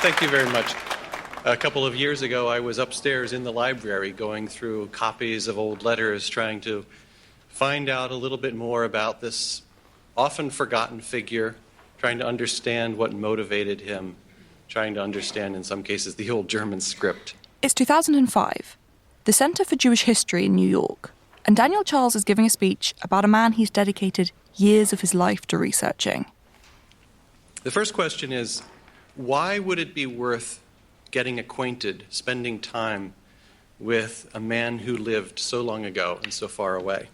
Thank you very much. A couple of years ago, I was upstairs in the library going through copies of old letters, trying to find out a little bit more about this often forgotten figure, trying to understand what motivated him, trying to understand, in some cases, the old German script. It's 2005, the Center for Jewish History in New York, and Daniel Charles is giving a speech about a man he's dedicated years of his life to researching. The first question is, why would it be worth getting acquainted, spending time with a man who lived so long ago and so far away?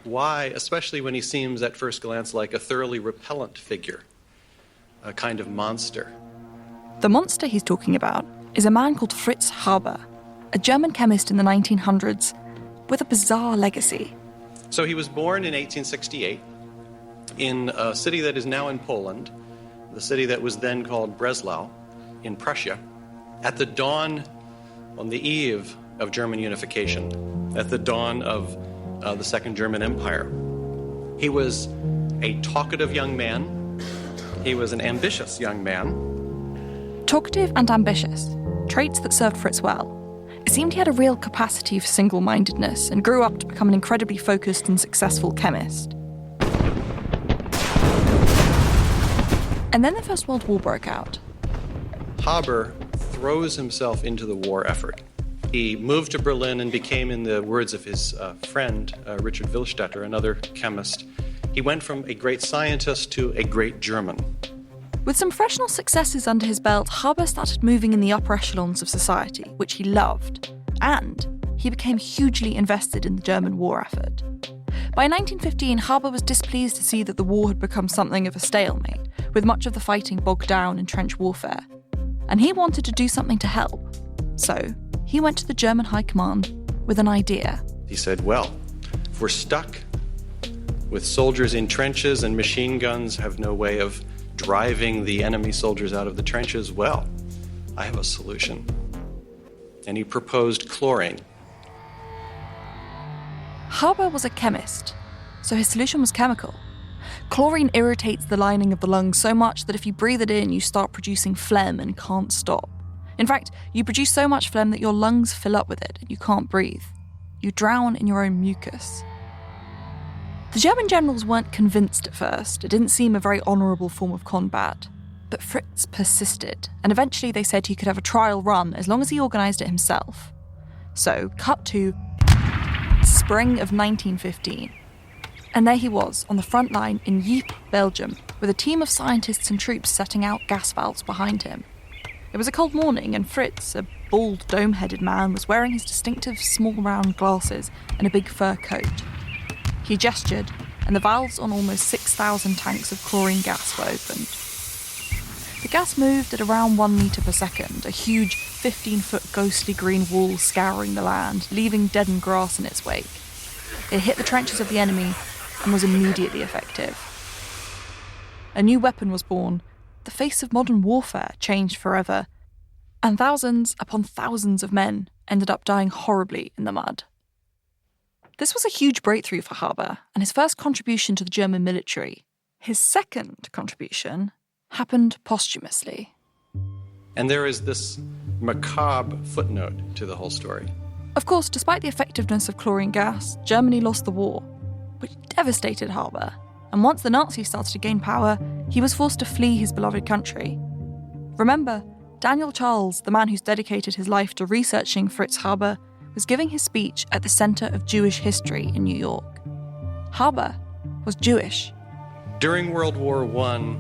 Why, especially when he seems at first glance like a thoroughly repellent figure, a kind of monster? The monster he's talking about is a man called Fritz Harber, a German chemist in the 1900s with a bizarre legacy. So he was born in 1868 in a city that is now in Poland, the city that was then called Breslau in Prussia, at the dawn, on the eve of German unification, at the dawn of the Second German Empire. He was a talkative young man. He was an ambitious young man. Talkative and ambitious, traits that served Fritz well. It seemed he had a real capacity for single-mindedness and grew up to become an incredibly focused and successful chemist. And then the First World War broke out. Harber throws himself into the war effort. He moved to Berlin and became, in the words of his friend, Richard Willstätter, another chemist, he went from a great scientist to a great German. With some professional successes under his belt, Harber started moving in the upper echelons of society, which he loved, and he became hugely invested in the German war effort. By 1915, Harber was displeased to see that the war had become something of a stalemate, with much of the fighting bogged down in trench warfare. And he wanted to do something to help. So he went to the German High Command with an idea. He said, well, if we're stuck with soldiers in trenches and machine guns have no way of driving the enemy soldiers out of the trenches, well, I have a solution. And he proposed chlorine. Harber was a chemist, so his solution was chemical. Chlorine irritates the lining of the lungs so much that if you breathe it in, you start producing phlegm and can't stop. In fact, you produce so much phlegm that your lungs fill up with it and you can't breathe. You drown in your own mucus. The German generals weren't convinced at first. It didn't seem a very honourable form of combat. But Fritz persisted, and eventually they said he could have a trial run as long as he organised it himself. So, cut to spring of 1915. And there he was, on the front line in Ypres, Belgium, with a team of scientists and troops setting out gas valves behind him. It was a cold morning, and Fritz, a bald, dome-headed man, was wearing his distinctive small round glasses and a big fur coat. He gestured, and the valves on almost 6,000 tanks of chlorine gas were opened. The gas moved at around 1 metre per second, a huge 15-foot ghostly green wall scouring the land, leaving deadened grass in its wake. It hit the trenches of the enemy and was immediately effective. A new weapon was born. The face of modern warfare changed forever, and thousands upon thousands of men ended up dying horribly in the mud. This was a huge breakthrough for Harber and his first contribution to the German military. His second contribution happened posthumously. And there is this macabre footnote to the whole story. Of course, despite the effectiveness of chlorine gas, Germany lost the war, which devastated Harber. And once the Nazis started to gain power, he was forced to flee his beloved country. Remember, Daniel Charles, the man who's dedicated his life to researching Fritz Harber, was giving his speech at the Center of Jewish History in New York. Harber was Jewish. During World War I,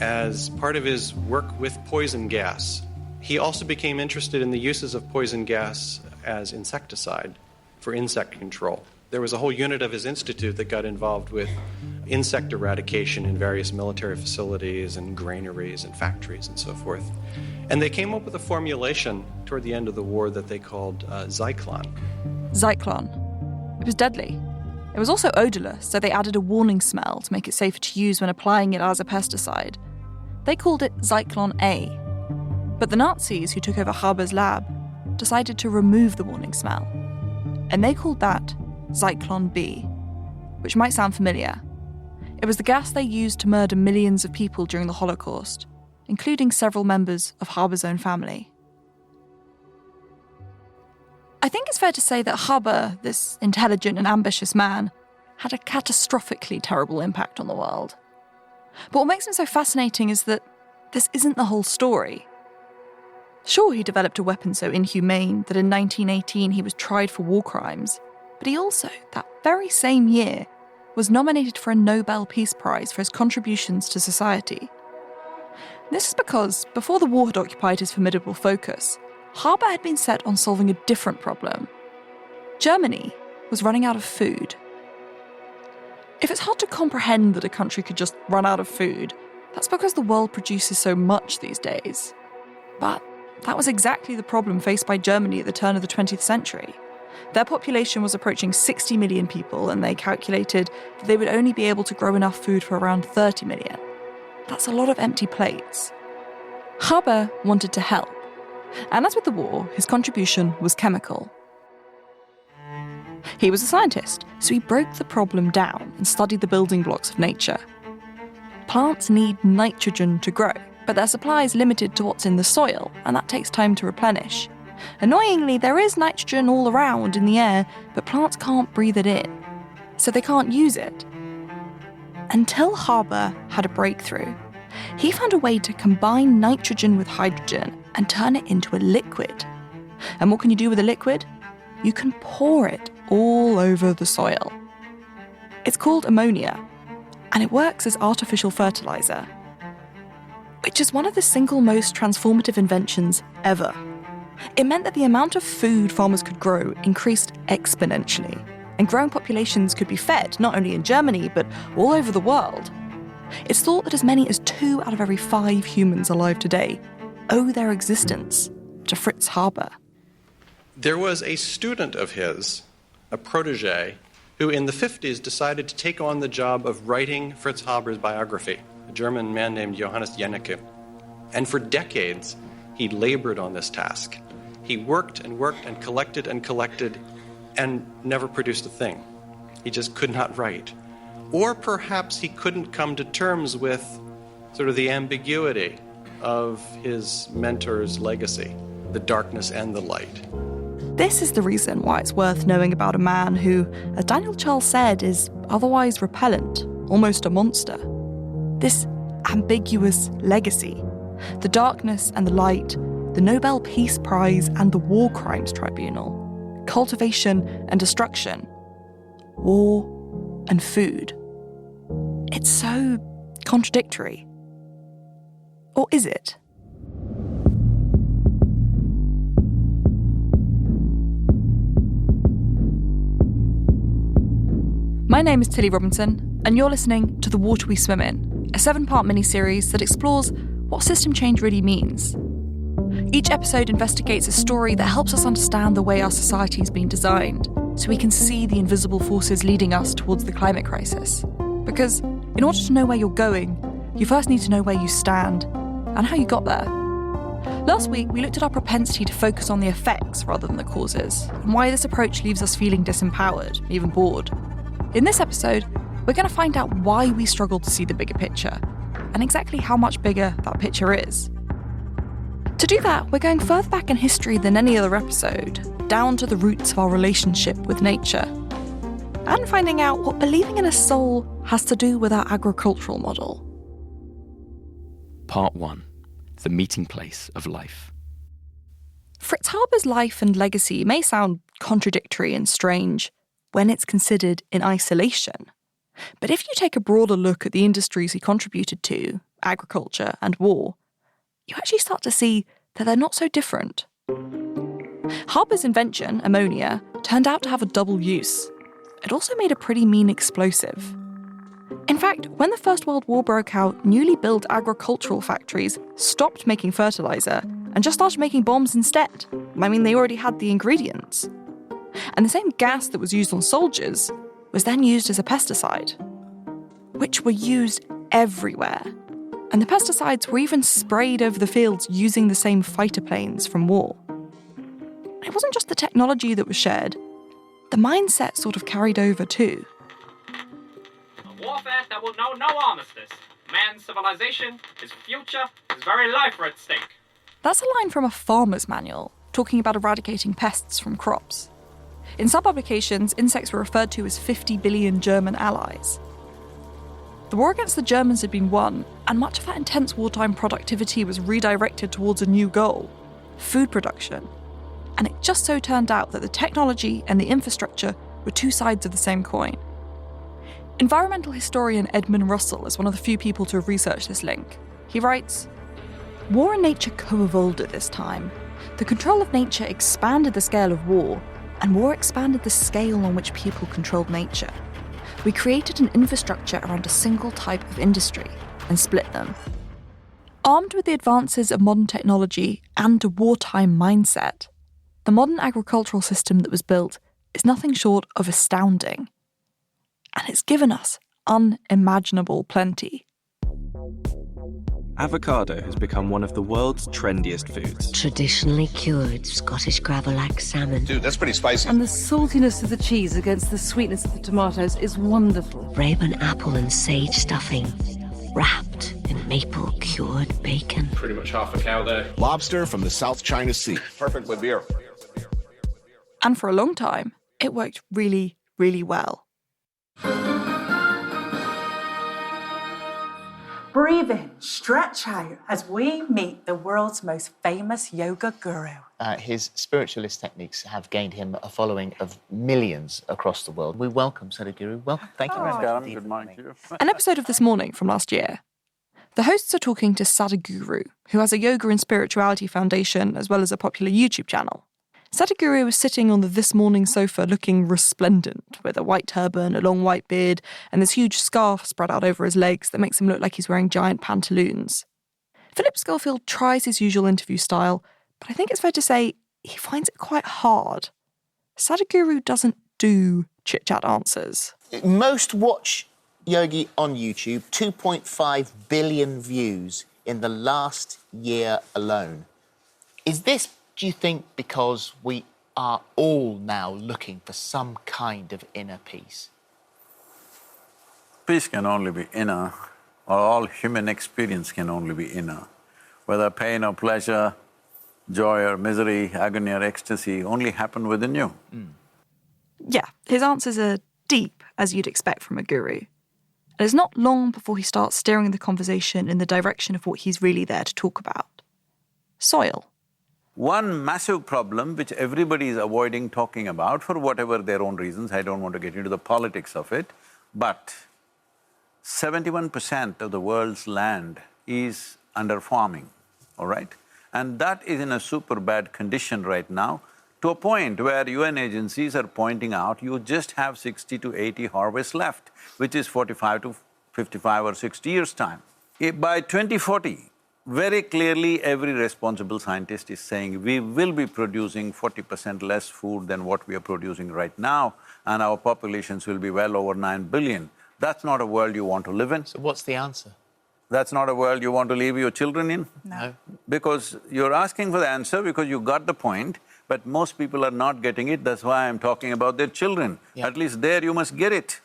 as part of his work with poison gas, he also became interested in the uses of poison gas as insecticide for insect control. There was a whole unit of his institute that got involved with insect eradication in various military facilities and granaries and factories and so forth. And they came up with a formulation toward the end of the war that they called Zyklon. Zyklon. It was deadly. It was also odourless, so they added a warning smell to make it safer to use when applying it as a pesticide. They called it Zyklon A. But the Nazis, who took over Harber's lab, decided to remove the warning smell. And they called that Zyklon B, which might sound familiar. It was the gas they used to murder millions of people during the Holocaust. including several members of Harber's own family. I think it's fair to say that Harber, this intelligent and ambitious man, had a catastrophically terrible impact on the world. But what makes him so fascinating is that this isn't the whole story. Sure, he developed a weapon so inhumane that in 1918 he was tried for war crimes, but he also, that very same year, was nominated for a Nobel Peace Prize for his contributions to society. This is because, before the war had occupied his formidable focus, Harber had been set on solving a different problem. Germany was running out of food. If it's hard to comprehend that a country could just run out of food, that's because the world produces so much these days. But that was exactly the problem faced by Germany at the turn of the 20th century. Their population was approaching 60 million people, and they calculated that they would only be able to grow enough food for around 30 million. That's a lot of empty plates. Harber wanted to help. And as with the war, his contribution was chemical. He was a scientist, so he broke the problem down and studied the building blocks of nature. Plants need nitrogen to grow, but their supply is limited to what's in the soil, and that takes time to replenish. Annoyingly, there is nitrogen all around in the air, but plants can't breathe it in, so they can't use it. Until Harber had a breakthrough. He found a way to combine nitrogen with hydrogen and turn it into a liquid. And what can you do with a liquid? You can pour it all over the soil. It's called ammonia, and it works as artificial fertiliser, which is one of the single most transformative inventions ever. It meant that the amount of food farmers could grow increased exponentially, and growing populations could be fed not only in Germany, but all over the world. It's thought that as many as 2 out of every 5 humans alive today owe their existence to Fritz Harber. There was a student of his, a protege, who in the 50s decided to take on the job of writing Fritz Haber's biography, a German man named Johannes Jennecke. And for decades, he labored on this task. He worked and collected and never produced a thing. He just could not write. Or perhaps he couldn't come to terms with sort of the ambiguity of his mentor's legacy, the darkness and the light. This is the reason why it's worth knowing about a man who, as Daniel Charles said, is otherwise repellent, almost a monster. This ambiguous legacy, the darkness and the light, the Nobel Peace Prize and the War Crimes Tribunal, cultivation and destruction, war and food. It's so contradictory. Or is it? My name is Tilly Robinson, and you're listening to The Water We Swim In, a 7-part miniseries that explores what system change really means. Each episode investigates a story that helps us understand the way our society has been designed, so we can see the invisible forces leading us towards the climate crisis. Because in order to know where you're going, you first need to know where you stand and how you got there. Last week, we looked at our propensity to focus on the effects rather than the causes, and why this approach leaves us feeling disempowered, even bored. In this episode, we're going to find out why we struggle to see the bigger picture, and exactly how much bigger that picture is. To do that, we're going further back in history than any other episode, down to the roots of our relationship with nature, and finding out what believing in a soul has to do with our agricultural model. Part 1. The meeting place of life. Fritz Harber's life and legacy may sound contradictory and strange when it's considered in isolation. But if you take a broader look at the industries he contributed to, agriculture and war, you actually start to see that they're not so different. Harber's invention, ammonia, turned out to have a double use. It also made a pretty mean explosive. In fact, when the First World War broke out, newly built agricultural factories stopped making fertiliser and just started making bombs instead. I mean, they already had the ingredients. And the same gas that was used on soldiers was then used as a pesticide, which were used everywhere. And the pesticides were even sprayed over the fields using the same fighter planes from war. It wasn't just the technology that was shared, the mindset sort of carried over too. A warfare that will know no armistice, Man's civilization, his future, his very life are at stake. That's a line from a farmer's manual, talking about eradicating pests from crops. In some publications, insects were referred to as 50 billion German allies. The war against the Germans had been won, and much of that intense wartime productivity was redirected towards a new goal: food production. And it just so turned out that the technology and the infrastructure were two sides of the same coin. Environmental historian Edmund Russell is one of the few people to have researched this link. He writes, "War and nature co-evolved at this time. The control of nature expanded the scale of war, and war expanded the scale on which people controlled nature. We created an infrastructure around a single type of industry and split them." Armed with the advances of modern technology and a wartime mindset, the modern agricultural system that was built is nothing short of astounding. And it's given us unimaginable plenty. Avocado has become one of the world's trendiest foods. Traditionally cured Scottish gravel-like salmon. Dude, that's pretty spicy. And the saltiness of the cheese against the sweetness of the tomatoes is wonderful. Raven apple and sage stuffing, wrapped in maple cured bacon. Pretty much half a cow there. Lobster from the South China Sea. Perfect with beer. And for a long time, it worked really, really well. Breathe in, stretch out as we meet the world's most famous yoga guru. His spiritualist techniques have gained him a following of millions across the world. We welcome Sadhguru. Welcome. Thank you very much. Good morning to you. An episode of This Morning from last year. The hosts are talking to Sadhguru, who has a yoga and spirituality foundation as well as a popular YouTube channel. Sadhguru is sitting on the This Morning sofa looking resplendent, with a white turban, a long white beard, and this huge scarf spread out over his legs that makes him look like he's wearing giant pantaloons. Philip Schofield tries his usual interview style, but I think it's fair to say he finds it quite hard. Sadhguru doesn't do chit-chat answers. Most watch yogi on YouTube, 2.5 billion views in the last year alone. Is this, do you think, because we are all now looking for some kind of inner peace? Peace can only be inner, or all human experience can only be inner. Whether pain or pleasure, joy or misery, agony or ecstasy only happen within you. Yeah, his answers are deep, as you'd expect from a guru. And it's not long before he starts steering the conversation in the direction of what he's really there to talk about. Soil. One massive problem which everybody is avoiding talking about for whatever their own reasons, I don't want to get into the politics of it, but 71% of the world's land is under farming, all right? And that is in a super bad condition right now, to a point where UN agencies are pointing out you just have 60 to 80 harvests left, which is 45 to 55 or 60 years' time. By 2040, very clearly every responsible scientist is saying we will be producing 40% less food than what we are producing right now, and our populations will be well over 9 billion. That's not a world you want to live in. So what's the answer? That's not a world you want to leave your children in? No. Because you're asking for the answer because you got the point, but most people are not getting it. That's why I'm talking about their children. Yeah. At least there you must get it.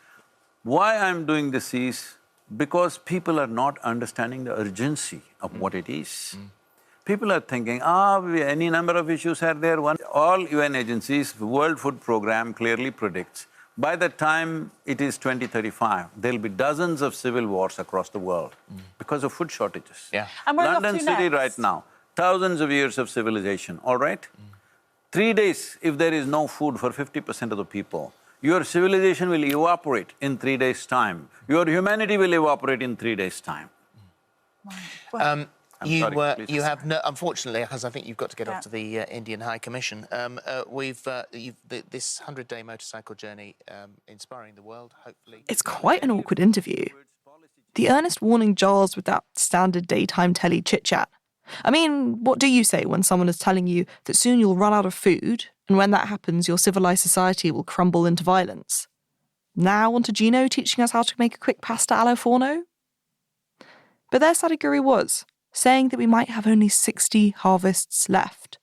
Why I'm doing this is because people are not understanding the urgency of what it is. People are thinking, any number of issues are there. All UN agencies, World Food Programme clearly predicts by the time it is 2035, there'll be dozens of civil wars across the world because of food shortages. Yeah. And where are we off London to City next? right now, thousands of years of civilization, all right? 3 days, if there is no food for 50% of the people, your civilization will evaporate in 3 days' time. Your humanity will evaporate in 3 days' time. You have no, unfortunately, because I think you've got to get off to the Indian High Commission. This 100-day motorcycle journey, inspiring the world, hopefully. It's quite an awkward interview. The earnest warning jars with that standard daytime telly chit-chat. I mean, what do you say when someone is telling you that soon you'll run out of food, and when that happens, your civilized society will crumble into violence? Now on to Gino teaching us how to make a quick pasta allo forno? But there Sadhguru was, saying that we might have only 60 harvests left.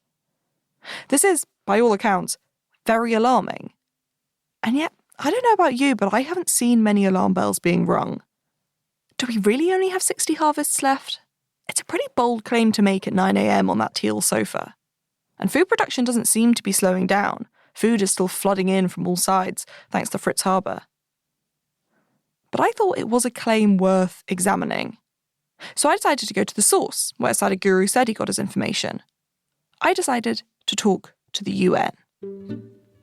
This is, by all accounts, very alarming. And yet, I don't know about you, but I haven't seen many alarm bells being rung. do we really only have 60 harvests left? It's a pretty bold claim to make at 9 a.m. on that teal sofa. And food production doesn't seem to be slowing down. Food is still flooding in from all sides, thanks to Fritz Harber. But I thought it was a claim worth examining. So I decided to go to the source, where Sadhguru said he got his information. I decided to talk to the UN.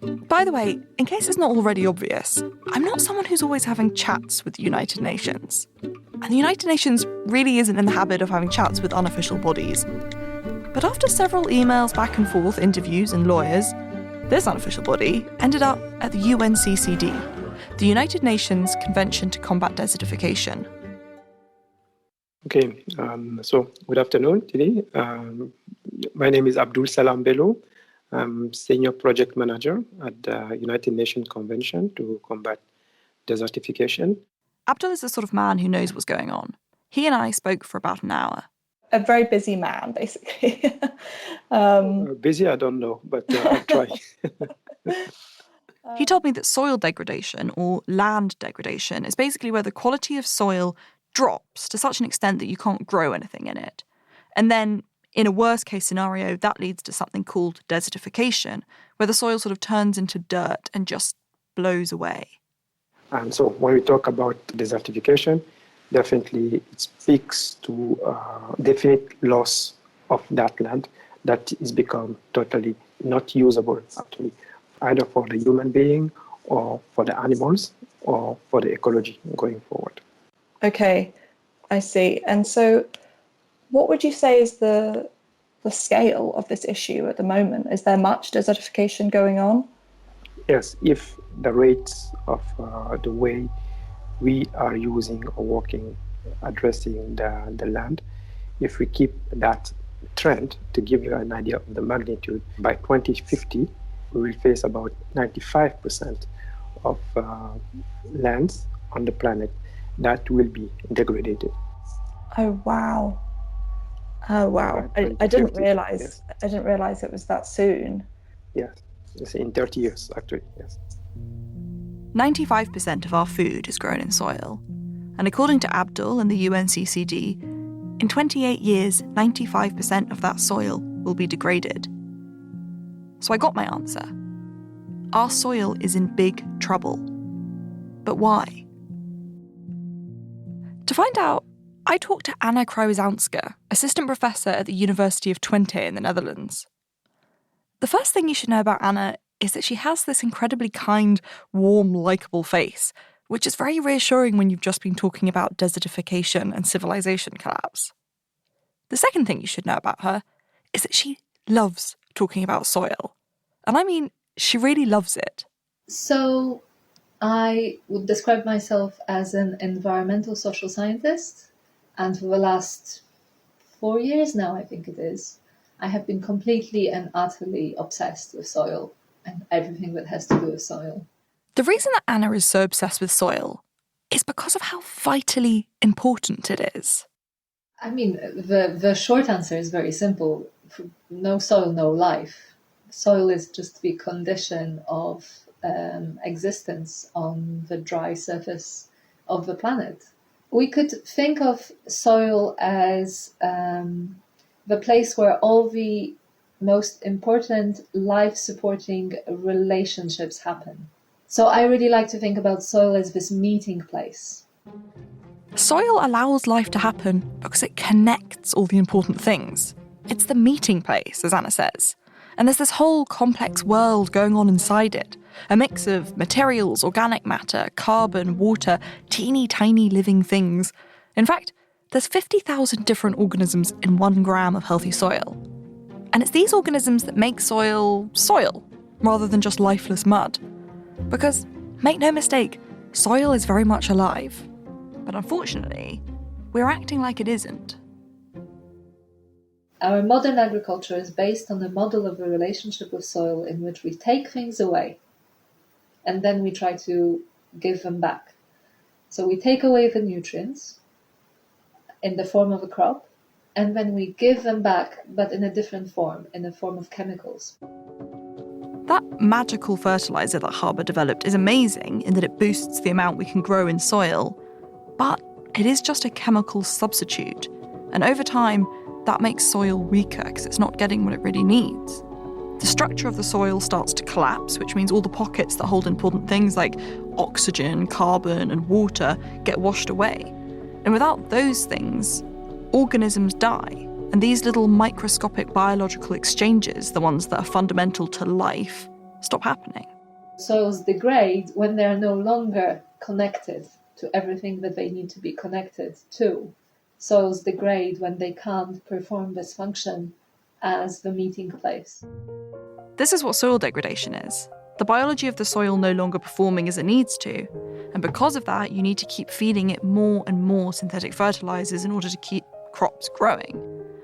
By the way, in case it's not already obvious, I'm not someone who's always having chats with the United Nations. And the United Nations really isn't in the habit of having chats with unofficial bodies. But after several emails back and forth, interviews and lawyers, this unofficial body ended up at the UNCCD, the United Nations Convention to Combat Desertification. Okay, so good afternoon today. My name is Abdul Salam Bello. I'm Senior Project Manager at the United Nations Convention to Combat Desertification. Abdul is the sort of man who knows what's going on. He and I spoke for about an hour. A very busy man, basically. Busy, I don't know, but I'll try. He told me that soil degradation, or land degradation, is basically where the quality of soil drops to such an extent that you can't grow anything in it. And then, in a worst-case scenario, that leads to something called desertification, where the soil sort of turns into dirt and just blows away. And so when we talk about desertification, definitely it speaks to definite loss of that land that is become totally not usable, actually, either for the human being or for the animals or for the ecology going forward. Okay, I see. And so what would you say is the scale of this issue at the moment? Is there much desertification going on? Yes, if the rates of the way we are using or working, addressing the land, if we keep that trend, to give you an idea of the magnitude, by 2050, we will face about 95% of lands on the planet that will be degraded. Oh, wow. Oh, wow. I didn't realize. Yes. I didn't realize it was that soon. Yes, it's in 30 years, actually, yes. 95% of our food is grown in soil. And according to Abdul and the UNCCD, in 28 years, 95% of that soil will be degraded. So I got my answer. Our soil is in big trouble. But why? To find out, I talked to Anna Krauszanska, assistant professor at the University of Twente in the Netherlands. The first thing you should know about Anna is that she has this incredibly kind, warm, likeable face, which is very reassuring when you've just been talking about desertification and civilization collapse. The second thing you should know about her is that she loves talking about soil. And I mean, she really loves it. So I would describe myself as an environmental social scientist. And for the last 4 years now, I think it is, I have been completely and utterly obsessed with soil and everything that has to do with soil. The reason that Anna is so obsessed with soil is because of how vitally important it is. I mean, the short answer is very simple. No soil, no life. Soil is just the condition of existence on the dry surface of the planet. We could think of soil as the place where all the most important life-supporting relationships happen. So I really like to think about soil as this meeting place. Soil allows life to happen because it connects all the important things. It's the meeting place, as Anna says. And there's this whole complex world going on inside it. A mix of materials, organic matter, carbon, water, teeny tiny living things. In fact, there's 50,000 different organisms in 1 gram of healthy soil. And it's these organisms that make soil, rather than just lifeless mud. Because, make no mistake, soil is very much alive. But unfortunately, we're acting like it isn't. Our modern agriculture is based on a model of a relationship with soil in which we take things away and then we try to give them back. So we take away the nutrients in the form of a crop and then we give them back, but in a different form, in the form of chemicals. That magical fertiliser that Harber developed is amazing in that it boosts the amount we can grow in soil, but it is just a chemical substitute. And over time, that makes soil weaker because it's not getting what it really needs. The structure of the soil starts to collapse, which means all the pockets that hold important things like oxygen, carbon, and water get washed away. And without those things, organisms die. And these little microscopic biological exchanges, the ones that are fundamental to life, stop happening. Soils degrade when they're no longer connected to everything that they need to be connected to. Soils degrade when they can't perform this function as the meeting place. This is what soil degradation is. The biology of the soil no longer performing as it needs to. And because of that, you need to keep feeding it more and more synthetic fertilizers in order to keep crops growing.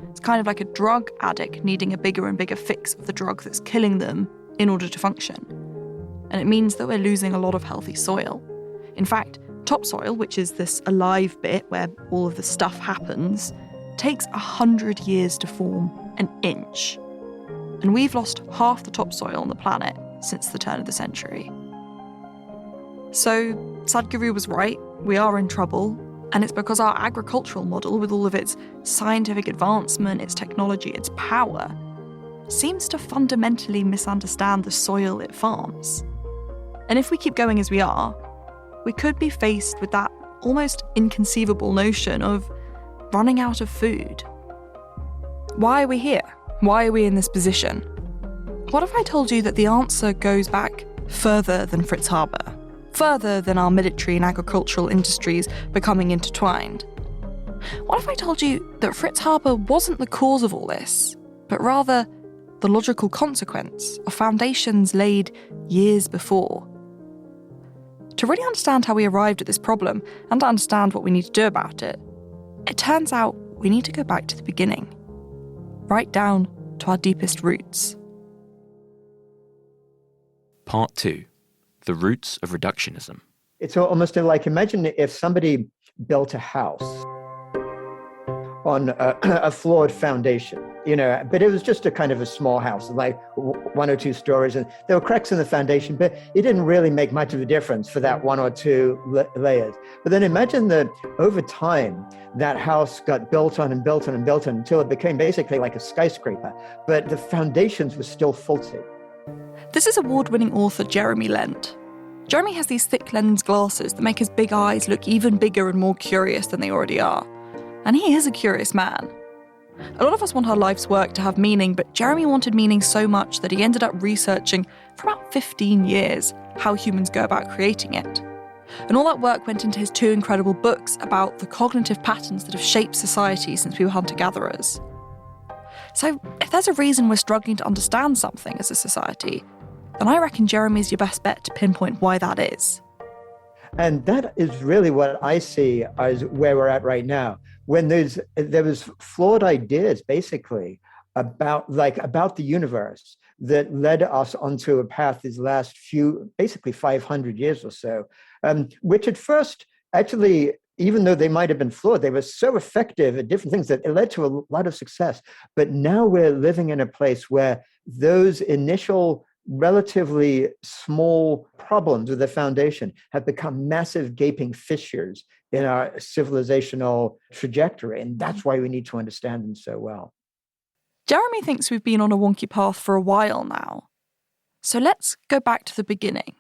It's kind of like a drug addict needing a bigger and bigger fix of the drug that's killing them in order to function. And it means that we're losing a lot of healthy soil. In fact, topsoil, which is this alive bit where all of the stuff happens, takes 100 years to form an inch. And we've lost half the topsoil on the planet since the turn of the century. So Sadhguru was right, we are in trouble, and it's because our agricultural model, with all of its scientific advancement, its technology, its power, seems to fundamentally misunderstand the soil it farms. And if we keep going as we are, we could be faced with that almost inconceivable notion of running out of food. Why are we here? Why are we in this position? What if I told you that the answer goes back further than Fritz Harber? Further than our military and agricultural industries becoming intertwined? What if I told you that Fritz Harber wasn't the cause of all this, but rather the logical consequence of foundations laid years before? To really understand how we arrived at this problem and to understand what we need to do about it, it turns out we need to go back to the beginning, right down to our deepest roots. Part 2. The Roots of Reductionism. It's almost like, imagine if somebody built a house on a flawed foundation, but it was just a kind of a small house, like 1 or 2 stories, and there were cracks in the foundation, but it didn't really make much of a difference for that 1 or 2 layers. But then imagine that over time, that house got built on and built on and built on until it became basically like a skyscraper, but the foundations were still faulty. This is award-winning author Jeremy Lent. Jeremy has these thick lens glasses that make his big eyes look even bigger and more curious than they already are. And he is a curious man. A lot of us want our life's work to have meaning, but Jeremy wanted meaning so much that he ended up researching for about 15 years how humans go about creating it. And all that work went into his 2 incredible books about the cognitive patterns that have shaped society since we were hunter-gatherers. So if there's a reason we're struggling to understand something as a society, then I reckon Jeremy's your best bet to pinpoint why that is. And that is really what I see as where we're at right now. When there was flawed ideas, basically, about the universe that led us onto a path these last basically 500 years or so, which at first, actually, even though they might have been flawed, they were so effective at different things that it led to a lot of success. But now we're living in a place where those initial relatively small problems with the foundation have become massive gaping fissures in our civilizational trajectory. And that's why we need to understand them so well. Jeremy thinks we've been on a wonky path for a while now. So let's go back to the beginning.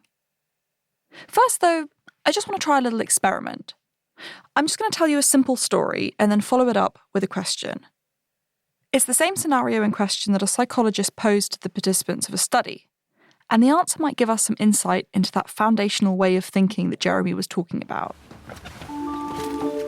First, though, I just want to try a little experiment. I'm just going to tell you a simple story and then follow it up with a question. It's the same scenario and question that a psychologist posed to the participants of a study. And the answer might give us some insight into that foundational way of thinking that Jeremy was talking about.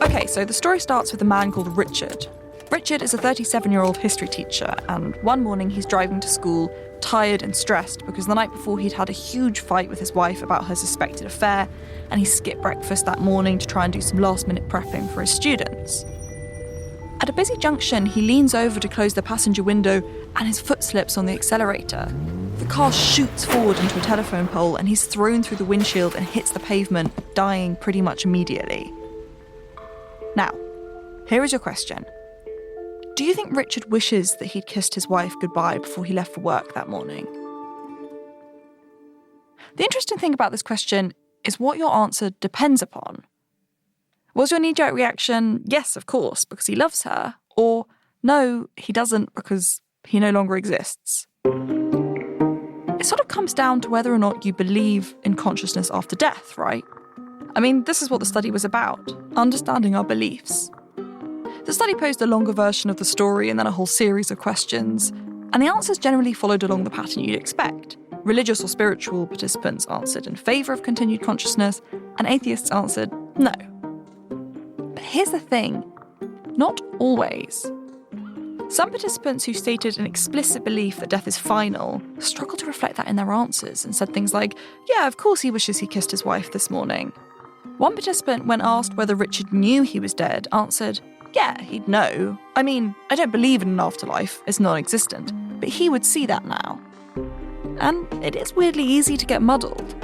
Okay, so the story starts with a man called Richard. Richard is a 37-year-old history teacher, and one morning he's driving to school, tired and stressed because the night before he'd had a huge fight with his wife about her suspected affair, and he skipped breakfast that morning to try and do some last-minute prepping for his students. At a busy junction, he leans over to close the passenger window and his foot slips on the accelerator. The car shoots forward into a telephone pole and he's thrown through the windshield and hits the pavement, dying pretty much immediately. Now, here is your question. Do you think Richard wishes that he'd kissed his wife goodbye before he left for work that morning? The interesting thing about this question is what your answer depends upon. Was your knee-jerk reaction, yes, of course, because he loves her, or no, he doesn't because he no longer exists? It sort of comes down to whether or not you believe in consciousness after death, right? I mean, this is what the study was about, understanding our beliefs. The study posed a longer version of the story and then a whole series of questions, and the answers generally followed along the pattern you'd expect. Religious or spiritual participants answered in favour of continued consciousness, and atheists answered no. But here's the thing, not always. Some participants who stated an explicit belief that death is final struggled to reflect that in their answers and said things like, yeah, of course he wishes he kissed his wife this morning. One participant, when asked whether Richard knew he was dead, answered, yeah, he'd know. I mean, I don't believe in an afterlife, it's non-existent, but he would see that now. And it is weirdly easy to get muddled.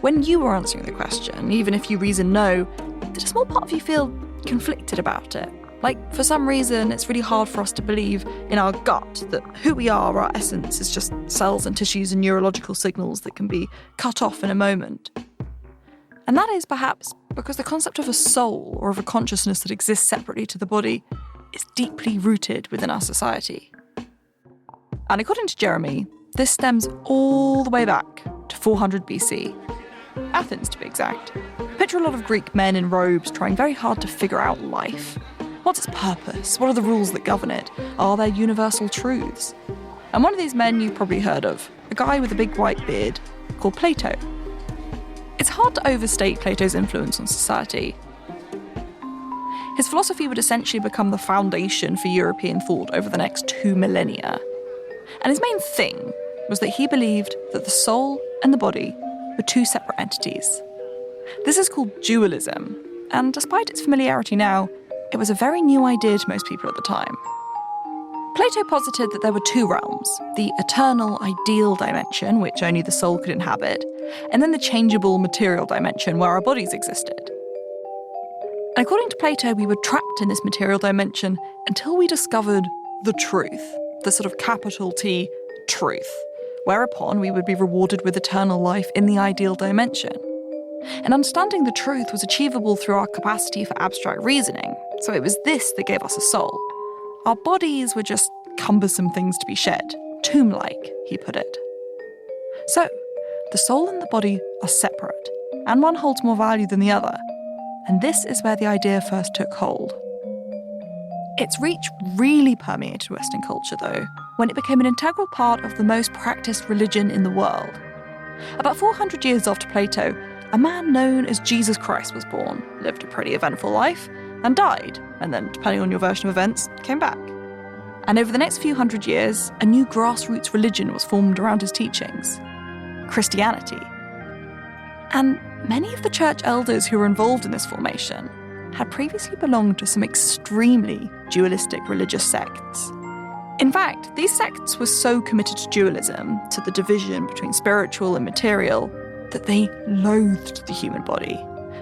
When you were answering the question, even if you reasoned no, did a small part of you feel conflicted about it? Like, for some reason, it's really hard for us to believe in our gut that who we are, our essence, is just cells and tissues and neurological signals that can be cut off in a moment. And that is perhaps because the concept of a soul or of a consciousness that exists separately to the body is deeply rooted within our society. And according to Jeremy, this stems all the way back to 400 BC. Athens, to be exact. Picture a lot of Greek men in robes trying very hard to figure out life. What's its purpose? What are the rules that govern it? Are there universal truths? And one of these men you've probably heard of, a guy with a big white beard called Plato. It's hard to overstate Plato's influence on society. His philosophy would essentially become the foundation for European thought over the next 2 millennia. And his main thing was that he believed that the soul and the body were two separate entities. This is called dualism, and despite its familiarity now, it was a very new idea to most people at the time. Plato posited that there were two realms, the eternal ideal dimension, which only the soul could inhabit, and then the changeable material dimension, where our bodies existed. And according to Plato, we were trapped in this material dimension until we discovered the truth, the sort of capital T truth, whereupon we would be rewarded with eternal life in the ideal dimension. And understanding the truth was achievable through our capacity for abstract reasoning, so it was this that gave us a soul. Our bodies were just cumbersome things to be shed, tomb-like, he put it. So, the soul and the body are separate, and one holds more value than the other, and this is where the idea first took hold. Its reach really permeated Western culture, though, when it became an integral part of the most practiced religion in the world. About 400 years after Plato, a man known as Jesus Christ was born, lived a pretty eventful life, and died, and then, depending on your version of events, came back. And over the next few hundred years, a new grassroots religion was formed around his teachings: Christianity. And many of the church elders who were involved in this formation had previously belonged to some extremely dualistic religious sects. In fact, these sects were so committed to dualism, to the division between spiritual and material, that they loathed the human body.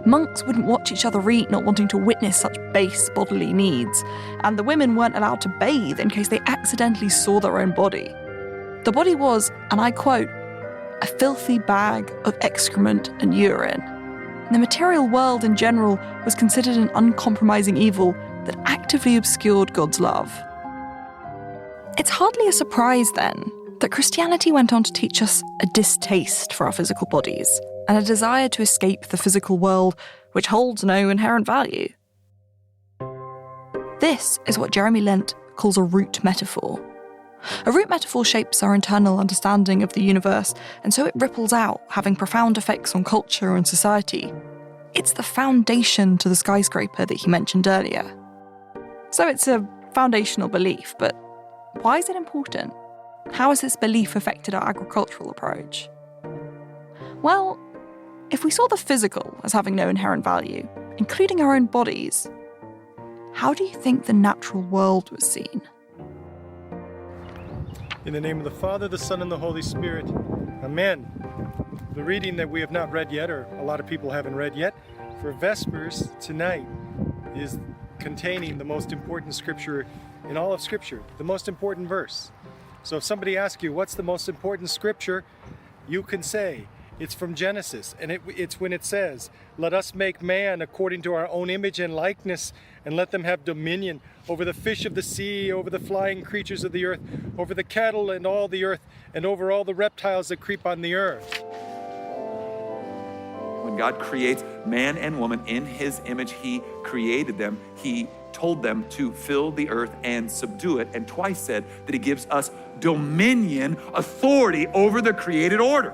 Monks wouldn't watch each other eat, not wanting to witness such base bodily needs, and the women weren't allowed to bathe in case they accidentally saw their own body. The body was, and I quote, a filthy bag of excrement and urine. And the material world in general was considered an uncompromising evil that actively obscured God's love. It's hardly a surprise, then, that Christianity went on to teach us a distaste for our physical bodies and a desire to escape the physical world, which holds no inherent value. This is what Jeremy Lent calls a root metaphor. A root metaphor shapes our internal understanding of the universe, and so it ripples out, having profound effects on culture and society. It's the foundation to the skyscraper that he mentioned earlier. So it's a foundational belief, but why is it important? How has this belief affected our agricultural approach? Well, if we saw the physical as having no inherent value, including our own bodies, how do you think the natural world was seen? In the name of the Father, the Son, and the Holy Spirit. Amen. The reading that we have not read yet, or a lot of people haven't read yet, for Vespers tonight is containing the most important scripture in all of Scripture, the most important verse. So if somebody asks you, what's the most important scripture? You can say, It's from Genesis, and it's when it says, "Let us make man according to our own image and likeness, and let them have dominion over the fish of the sea, over the flying creatures of the earth, over the cattle and all the earth, and over all the reptiles that creep on the earth." When God creates man and woman in his image, he created them. He told them to fill the earth and subdue it, and twice said that he gives us dominion, authority over the created order.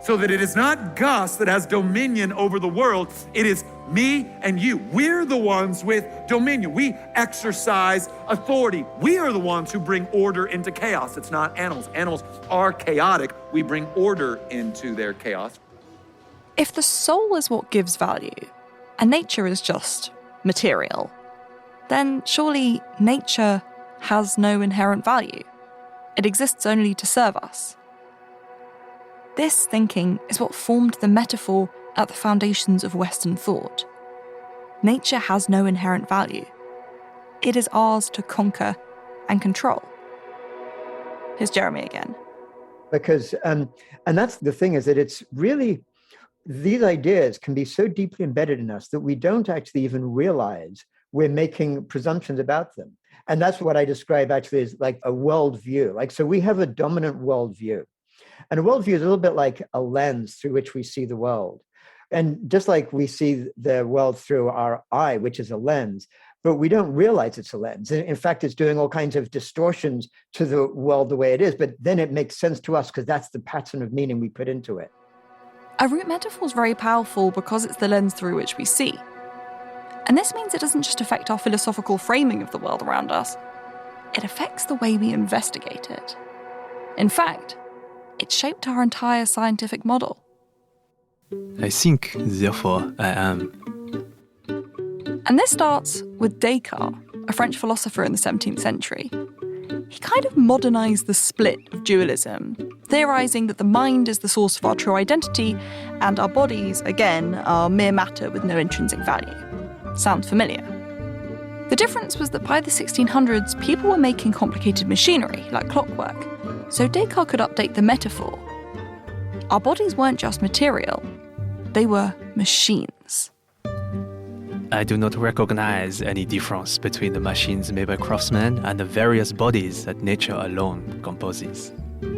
So that it is not Gus that has dominion over the world, it is me and you. We're the ones with dominion. We exercise authority. We are the ones who bring order into chaos. It's not animals. Animals are chaotic. We bring order into their chaos. If the soul is what gives value, and nature is just material, then surely nature has no inherent value. It exists only to serve us. This thinking is what formed the metaphor at the foundations of Western thought. Nature has no inherent value. It is ours to conquer and control. Here's Jeremy again. Because, and that's the thing, is that it's really, these ideas can be so deeply embedded in us that we don't actually even realize we're making presumptions about them. And that's what I describe actually as like a worldview. So we have a dominant worldview. And a worldview is a little bit like a lens through which we see the world. And just like we see the world through our eye, which is a lens, but we don't realize it's a lens. In fact, it's doing all kinds of distortions to the world the way it is, but then it makes sense to us because that's the pattern of meaning we put into it. A root metaphor is very powerful because it's the lens through which we see. And this means it doesn't just affect our philosophical framing of the world around us, it affects the way we investigate it. In fact, it shaped our entire scientific model. I think, therefore I am. And this starts with Descartes, a French philosopher in the 17th century. He kind of modernized the split of dualism, theorizing that the mind is the source of our true identity, and our bodies, again, are mere matter with no intrinsic value. Sounds familiar? The difference was that by the 1600s, people were making complicated machinery, like clockwork, so Descartes could update the metaphor. Our bodies weren't just material, they were machines. I do not recognize any difference between the machines made by craftsmen and the various bodies that nature alone composes.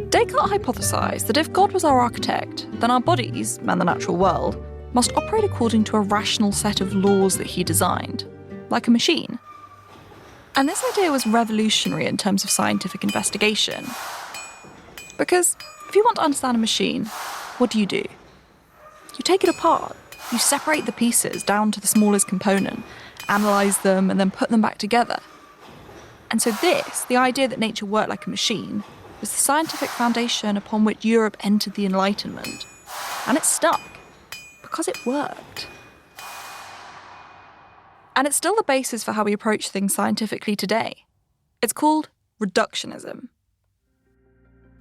Descartes hypothesized that if God was our architect, then our bodies, and the natural world, must operate according to a rational set of laws that he designed, like a machine. And this idea was revolutionary in terms of scientific investigation. Because if you want to understand a machine, what do? You take it apart. You separate the pieces down to the smallest component, analyse them, and then put them back together. And so this, the idea that nature worked like a machine, was the scientific foundation upon which Europe entered the Enlightenment. And it stuck, because it worked. And it's still the basis for how we approach things scientifically today. It's called reductionism.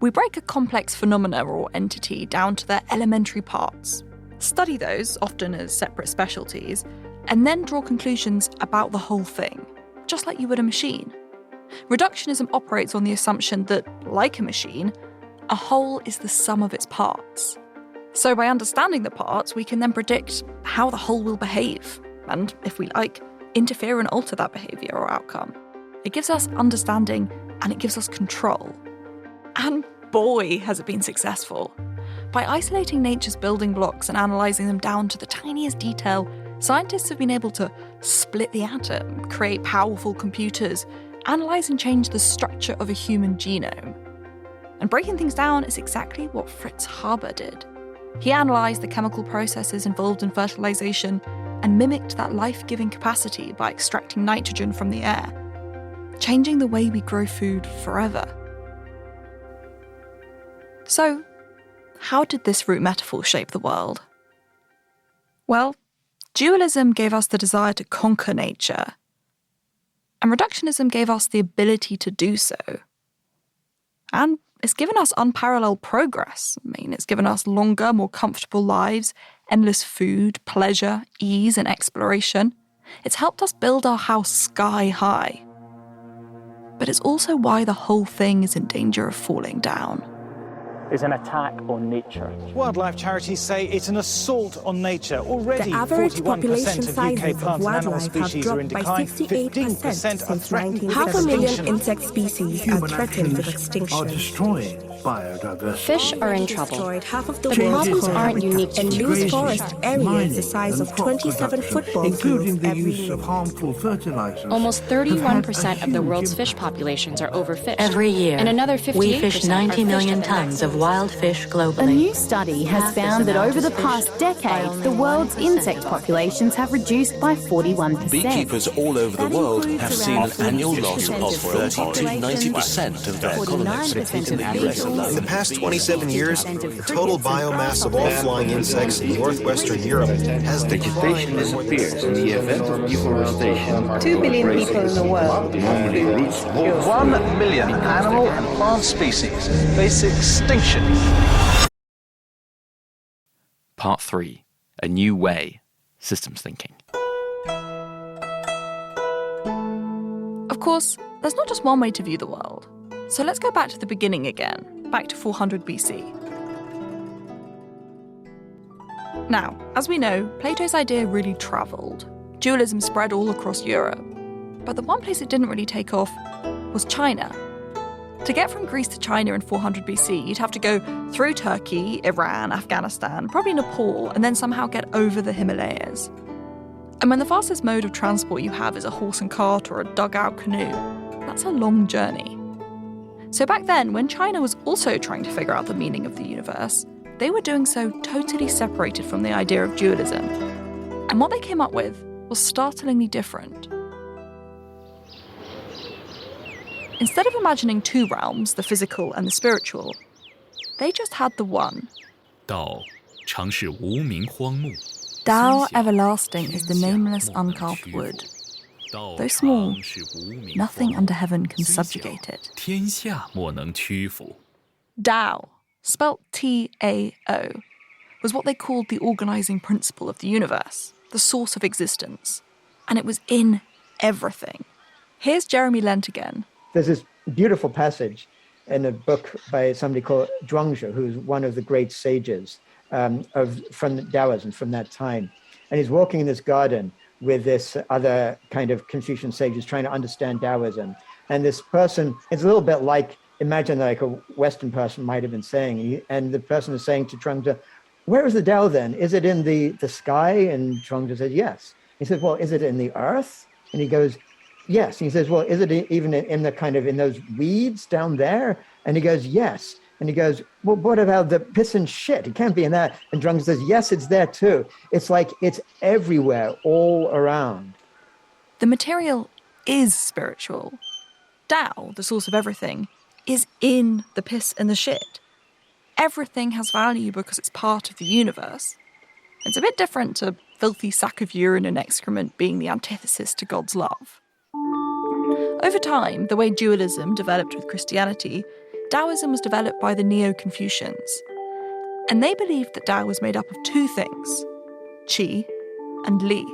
We break a complex phenomena or entity down to their elementary parts, study those, often as separate specialties, and then draw conclusions about the whole thing, just like you would a machine. Reductionism operates on the assumption that, like a machine, a whole is the sum of its parts. So by understanding the parts, we can then predict how the whole will behave, and, if we like, interfere and alter that behaviour or outcome. It gives us understanding, and it gives us control. And boy, has it been successful. By isolating nature's building blocks and analysing them down to the tiniest detail, scientists have been able to split the atom, create powerful computers, analyse and change the structure of a human genome. And breaking things down is exactly what Fritz Harber did. He analysed the chemical processes involved in fertilisation and mimicked that life-giving capacity by extracting nitrogen from the air, changing the way we grow food forever. So, how did this root metaphor shape the world? Well, dualism gave us the desire to conquer nature, and reductionism gave us the ability to do so. And it's given us unparalleled progress. It's given us longer, more comfortable lives, endless food, pleasure, ease, and exploration. It's helped us build our house sky high. But it's also why the whole thing is in danger of falling down. is an attack on nature. Wildlife charities say it's an assault on nature. Already, the average 41% population of UK sizes plant of and animal wildlife have species are in dropped decline. by 68% 15% are since threatened with 500,000 extinction. insect species are threatened with extinction. Are destroying biodiversity. Fish are in trouble. Half of the But problems aren't unique to and fish. lose forest areas the size of 27 football including fields the every use year. of harmful fertilizers. Almost 31% of the world's fish populations are overfished. Every year, and another 58% we fish 90 are million fished at the tons of maximum. wild fish globally. A new study has found that over the past decade, the world's insect populations have reduced by 41%. Beekeepers all over the world have seen an annual loss of 30 to 90% of their colonies. In the past 27 years, the total biomass of all flying insects in northwestern Europe has declined. Vegetation disappears in the event of deforestation. 2 billion people in the world. 1 million animal and plant species face extinction. Part 3. A New Way. Systems Thinking. Of course, there's not just one way to view the world. So let's go back to the beginning again, back to 400 BC. Now, as we know, Plato's idea really travelled. Dualism spread all across Europe. But the one place it didn't really take off was China. To get from Greece to China in 400 BC, you'd have to go through Turkey, Iran, Afghanistan, probably Nepal, and then somehow get over the Himalayas. And when the fastest mode of transport you have is a horse and cart or a dugout canoe, that's a long journey. So back then, when China was also trying to figure out the meaning of the universe, they were doing so totally separated from the idea of dualism. And what they came up with was startlingly different. Instead of imagining two realms, the physical and the spiritual, they just had the one. Dao, 常是无名荒木. Tao everlasting is the nameless uncarved wood. Though small, nothing under heaven can subjugate it. 天下莫能屈服. Tao, spelt T-A-O, was what they called the organising principle of the universe, the source of existence. And it was in everything. Here's Jeremy Lent again. There's this beautiful passage in a book by somebody called Zhuangzi, who's one of the great sages from Taoism from that time. And he's walking in this garden with this other kind of Confucian sage who's trying to understand Taoism. And this person, it's a little bit like, imagine like a Western person might have been saying, and the person is saying to Zhuangzi, where is the Tao then? Is it in the sky? And Zhuangzi says, yes. He says, well, is it in the earth? And he goes, yes. And he says, well, is it even in the kind of in those weeds down there? And he goes, yes. And he goes, well, what about the piss and shit? It can't be in that. And Zhuangzi says, yes, it's there too. It's like it's everywhere, all around. The material is spiritual. Tao, the source of everything, is in the piss and the shit. Everything has value because it's part of the universe. It's a bit different to filthy sack of urine and excrement being the antithesis to God's love. Over time, the way dualism developed with Christianity, Taoism was developed by the Neo-Confucians. And they believed that Tao was made up of two things, qi and li.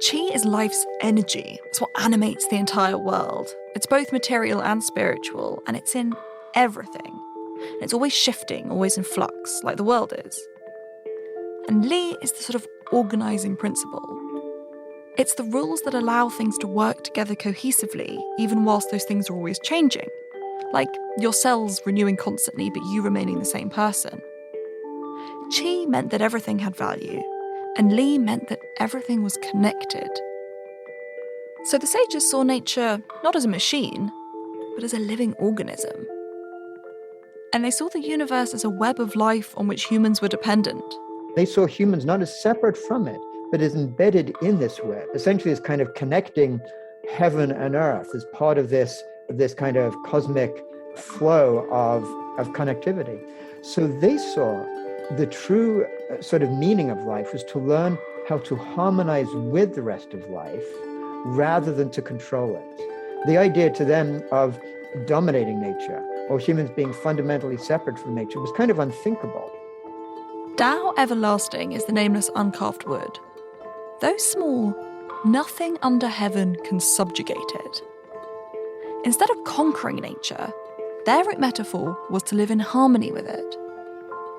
Qi is life's energy. It's what animates the entire world. It's both material and spiritual, and it's in everything. And it's always shifting, always in flux, like the world is. And li is the sort of organising principle. It's the rules that allow things to work together cohesively, even whilst those things are always changing. Like your cells renewing constantly, but you remaining the same person. Qi meant that everything had value, and li meant that everything was connected. So the sages saw nature not as a machine, but as a living organism. And they saw the universe as a web of life on which humans were dependent. They saw humans not as separate from it, but as embedded in this web, essentially as kind of connecting heaven and earth as part of this kind of cosmic flow of connectivity. So they saw the true sort of meaning of life was to learn how to harmonize with the rest of life rather than to control it. The idea to them of dominating nature or humans being fundamentally separate from nature was kind of unthinkable. Tao everlasting is the nameless uncarved wood. Though small, nothing under heaven can subjugate it. Instead of conquering nature, Their root metaphor was to live in harmony with it.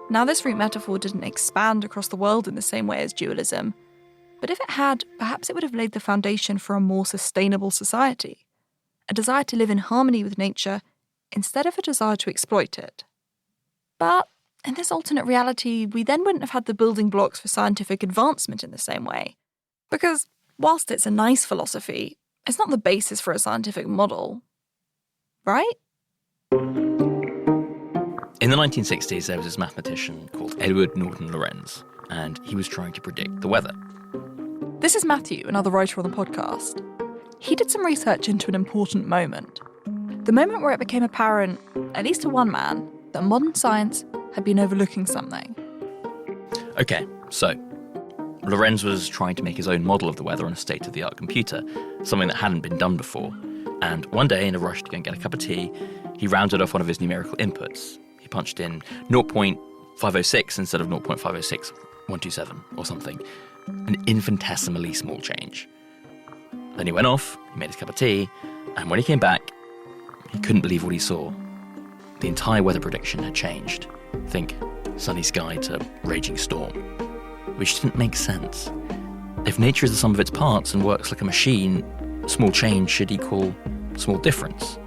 Now, this root metaphor didn't expand across the world in the same way as dualism, but if it had, perhaps it would have laid the foundation for a more sustainable society, a desire to live in harmony with nature instead of a desire to exploit it. But in this alternate reality, we then wouldn't have had the building blocks for scientific advancement in the same way, because whilst it's a nice philosophy, it's not the basis for a scientific model, right? In the 1960s, there was this mathematician called Edward Norton Lorenz, and he was trying to predict the weather. This is Matthew, another writer on the podcast. He did some research into an important moment. The moment where it became apparent, at least to one man, that modern science had been overlooking something. Okay, so Lorenz was trying to make his own model of the weather on a state-of-the-art computer, something that hadn't been done before. And one day, in a rush to go and get a cup of tea, he rounded off one of his numerical inputs. He punched in 0.506 instead of 0.506127 or something. An infinitesimally small change. Then he went off, he made his cup of tea, and when he came back, he couldn't believe what he saw. The entire weather prediction had changed. Think sunny sky to raging storm. Which didn't make sense. If nature is the sum of its parts and works like a machine, small change should equal small difference.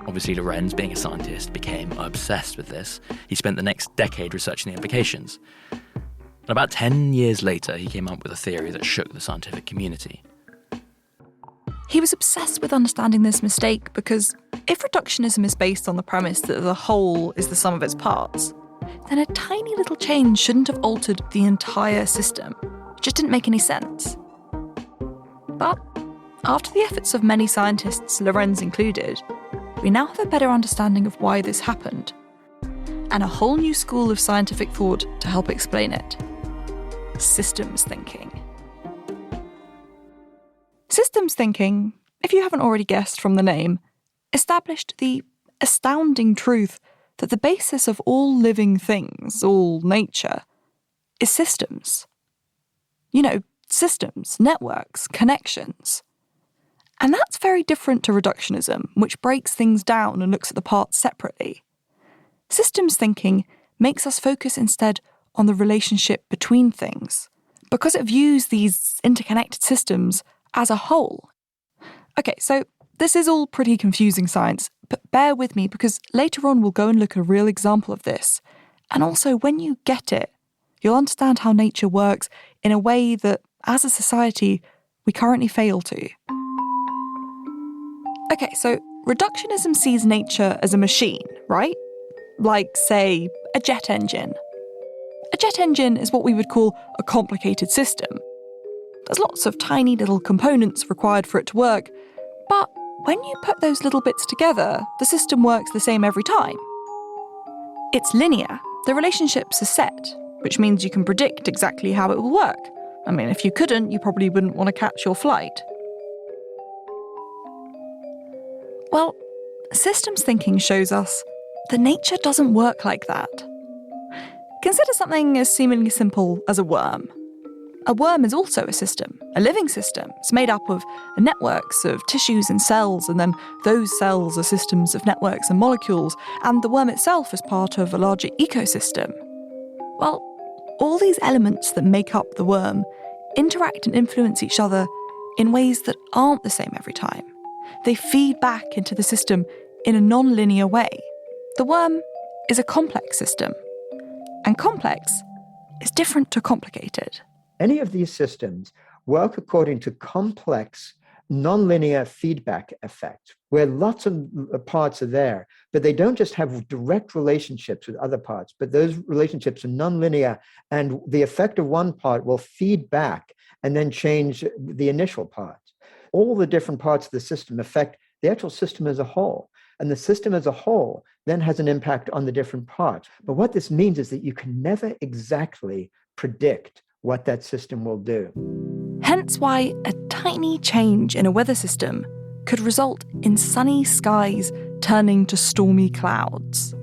Obviously, Lorenz, being a scientist, became obsessed with this. He spent the next decade researching the implications. And about 10 years later, he came up with a theory that shook the scientific community. He was obsessed with understanding this mistake because if reductionism is based on the premise that the whole is the sum of its parts, then a tiny little change shouldn't have altered the entire system. It just didn't make any sense. But after the efforts of many scientists, Lorenz included, we now have a better understanding of why this happened, and a whole new school of scientific thought to help explain it. Systems thinking. Systems thinking, if you haven't already guessed from the name, established the astounding truth that the basis of all living things, all nature, is systems. You know, systems, networks, connections. And that's very different to reductionism, which breaks things down and looks at the parts separately. Systems thinking makes us focus instead on the relationship between things, because it views these interconnected systems as a whole. Okay, so this is all pretty confusing science, but bear with me because later on we'll go and look at a real example of this. And also, when you get it, you'll understand how nature works in a way that, as a society, we currently fail to. Okay, so reductionism sees nature as a machine, right? Like, say, a jet engine. A jet engine is what we would call a complicated system. There's lots of tiny little components required for it to work, but when you put those little bits together, the system works the same every time. It's linear. The relationships are set, which means you can predict exactly how it will work. I mean, if you couldn't, you probably wouldn't want to catch your flight. Well, systems thinking shows us that nature doesn't work like that. Consider something as seemingly simple as a worm. A worm is also a system, a living system. It's made up of networks of tissues and cells, and then those cells are systems of networks and molecules, and the worm itself is part of a larger ecosystem. Well, all these elements that make up the worm interact and influence each other in ways that aren't the same every time. They feed back into the system in a non-linear way. The worm is a complex system, and complex is different to complicated. Any of these systems work according to complex, nonlinear feedback effects, where lots of parts are there, but they don't just have direct relationships with other parts, but those relationships are nonlinear, and the effect of one part will feed back and then change the initial part. All the different parts of the system affect the actual system as a whole. And the system as a whole then has an impact on the different parts. But what this means is that you can never exactly predict what that system will do. Hence why a tiny change in a weather system could result in sunny skies turning to stormy clouds.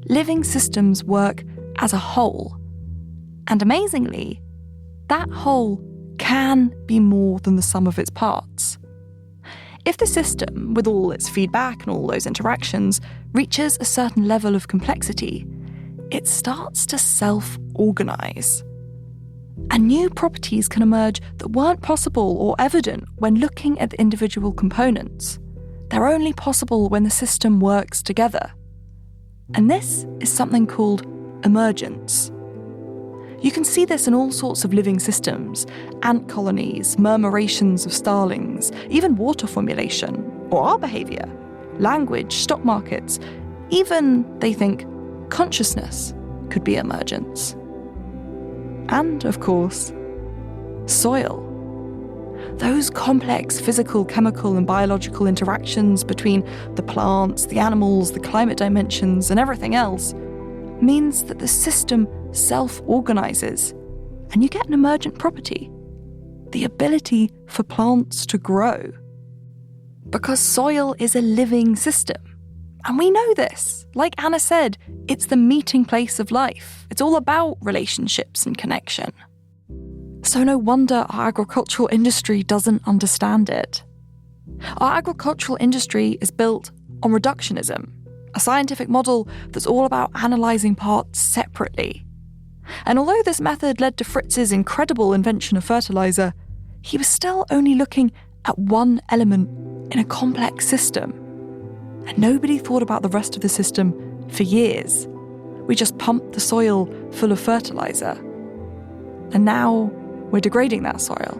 Living systems work as a whole. And amazingly, that whole can be more than the sum of its parts. if the system, with all its feedback and all those interactions, reaches a certain level of complexity, it starts to self-organise. And new properties can emerge that weren't possible or evident when looking at the individual components. They're only possible when the system works together. And this is something called emergence. You can see this in all sorts of living systems: ant colonies, murmurations of starlings, even water formulation, or our behaviour, language, stock markets, even, they think, consciousness could be emergence. And, of course, soil. Those complex physical, chemical, and biological interactions between the plants, the animals, the climate dimensions, and everything else means that the system self-organises, and you get an emergent property: the ability for plants to grow. Because soil is a living system. And we know this. Like Anna said, it's the meeting place of life. It's all about relationships and connection. So no wonder our agricultural industry doesn't understand it. Our agricultural industry is built on reductionism, a scientific model that's all about analysing parts separately. And although this method led to Fritz's incredible invention of fertiliser, he was still only looking at one element in a complex system. And nobody thought about the rest of the system for years. We just pumped the soil full of fertiliser. And now we're degrading that soil,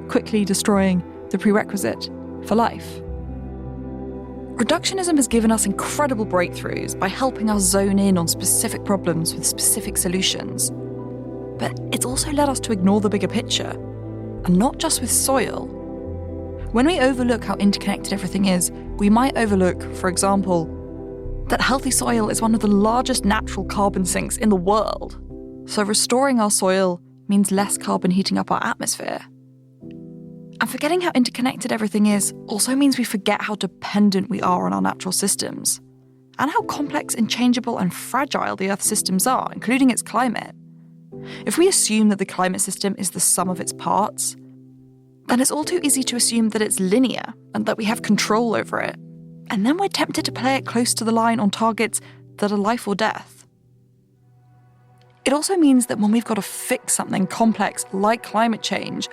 quickly destroying the prerequisite for life. Reductionism has given us incredible breakthroughs by helping us zone in on specific problems with specific solutions. But it's also led us to ignore the bigger picture, and not just with soil. When we overlook how interconnected everything is, we might overlook, for example, that healthy soil is one of the largest natural carbon sinks in the world. So restoring our soil means less carbon heating up our atmosphere. And forgetting how interconnected everything is also means we forget how dependent we are on our natural systems, and how complex and changeable and fragile the Earth's systems are, including its climate. If we assume that the climate system is the sum of its parts, then it's all too easy to assume that it's linear and that we have control over it. And then we're tempted to play it close to the line on targets that are life or death. It also means that when we've got to fix something complex like climate change,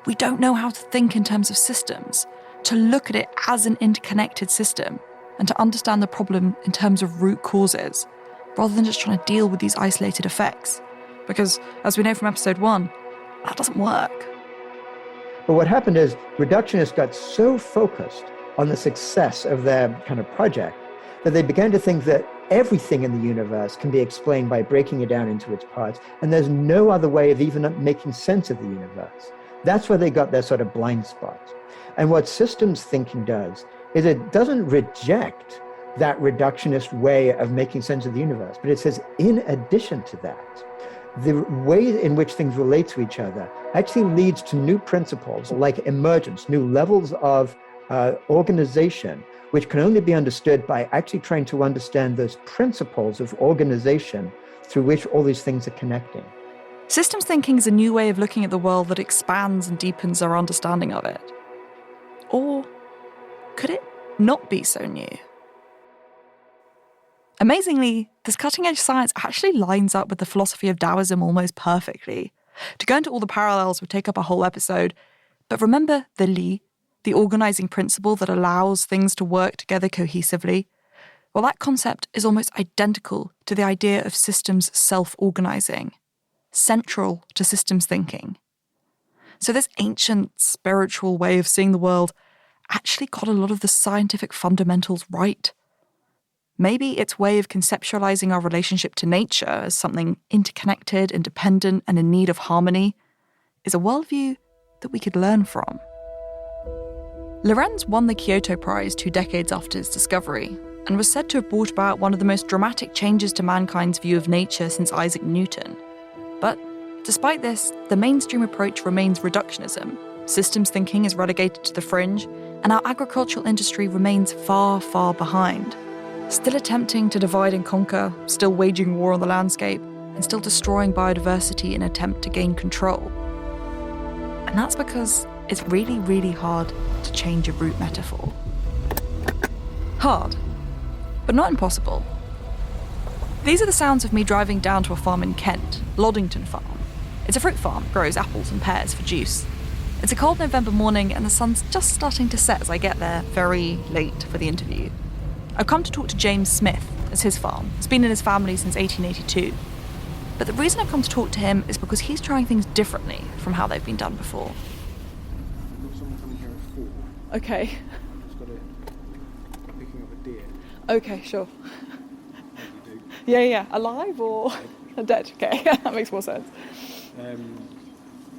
we don't know how to think in terms of systems, to look at it as an interconnected system, and to understand the problem in terms of root causes, rather than just trying to deal with these isolated effects. Because, as we know from episode 1, that doesn't work. But what happened is reductionists got so focused on the success of their kind of project that they began to think that everything in the universe can be explained by breaking it down into its parts, and there's no other way of even making sense of the universe. That's where they got their sort of blind spots. And what systems thinking does is it doesn't reject that reductionist way of making sense of the universe, but it says, in addition to that, the way in which things relate to each other actually leads to new principles like emergence, new levels of organization, which can only be understood by actually trying to understand those principles of organization through which all these things are connecting. Systems thinking is a new way of looking at the world that expands and deepens our understanding of it. Or could it not be so new? Amazingly, this cutting-edge science actually lines up with the philosophy of Taoism almost perfectly. To go into all the parallels would take up a whole episode, but remember the Li, the organising principle that allows things to work together cohesively? Well, that concept is almost identical to the idea of systems self-organising, central to systems thinking. So this ancient spiritual way of seeing the world actually got a lot of the scientific fundamentals right. Maybe its way of conceptualizing our relationship to nature as something interconnected, independent, and in need of harmony is a worldview that we could learn from. Lorentz won the Kyoto Prize 2 decades after his discovery, and was said to have brought about one of the most dramatic changes to mankind's view of nature since Isaac Newton. But despite this, the mainstream approach remains reductionism. Systems thinking is relegated to the fringe, and our agricultural industry remains far, far behind. Still attempting to divide and conquer, still waging war on the landscape, and still destroying biodiversity in an attempt to gain control. And that's because it's really, really hard to to change a root metaphor. Hard, but not impossible. These are the sounds of me driving down to a farm in Kent, Loddington Farm. It's a fruit farm, grows apples and pears for juice. It's a cold November morning and the sun's just starting to set as I get there, very late for the interview. I've come to talk to James Smith. It's his farm. It's been in his family since 1882. But the reason I've come to talk to him is because he's trying things differently from how they've been done before. Okay. Picking up a deer. Okay, sure. Yeah. Alive or dead? Okay, that makes more sense.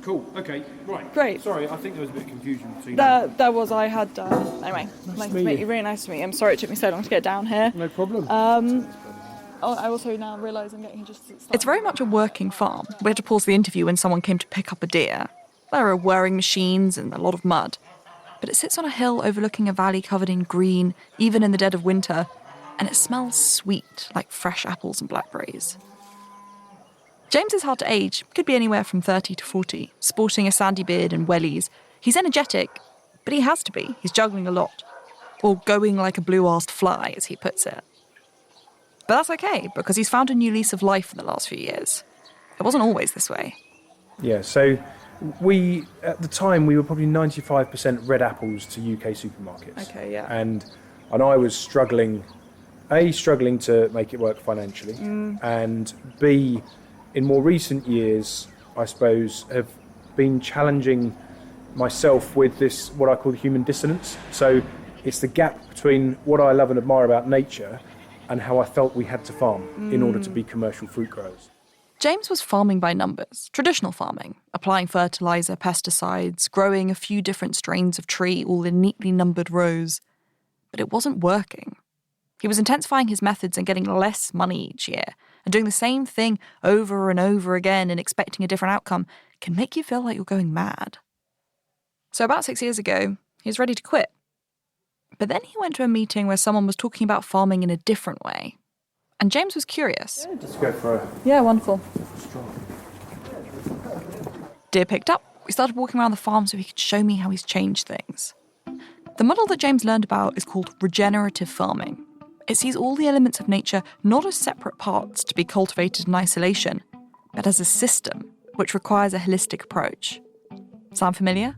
Cool. Okay. Right. Great. Sorry, I think there was a bit of confusion between. There was. I had. Anyway, nice to meet you. Really nice to meet you. I'm sorry it took me so long to get down here. No problem. I also now realise I'm getting just. It's very much a working farm. We had to pause the interview when someone came to pick up a deer. There are whirring machines and a lot of mud, but it sits on a hill overlooking a valley covered in green, even in the dead of winter, and it smells sweet like fresh apples and blackberries. James is hard to age, could be anywhere from 30 to 40, sporting a sandy beard and wellies. He's energetic, but he has to be. He's juggling a lot. Or going like a blue-arsed fly, as he puts it. But that's okay, because he's found a new lease of life in the last few years. It wasn't always this way. Yeah, so at the time, we were probably 95% red apples to UK supermarkets. Okay, yeah. And I was struggling to make it work financially, and B, in more recent years, I suppose, have been challenging myself with this, what I call the human dissonance. So it's the gap between what I love and admire about nature and how I felt we had to farm in order to be commercial fruit growers. James was farming by numbers, traditional farming, applying fertiliser, pesticides, growing a few different strains of tree all in neatly numbered rows. But it wasn't working. He was intensifying his methods and getting less money each year, and doing the same thing over and over again and expecting a different outcome can make you feel like you're going mad. So about 6 years ago, he was ready to quit. But then he went to a meeting where someone was talking about farming in a different way. And James was curious. Let's go for a... Yeah, wonderful. Deer picked up. We started walking around the farm so he could show me how he's changed things. The model that James learned about is called regenerative farming. It sees all the elements of nature not as separate parts to be cultivated in isolation, but as a system, which requires a holistic approach. Sound familiar?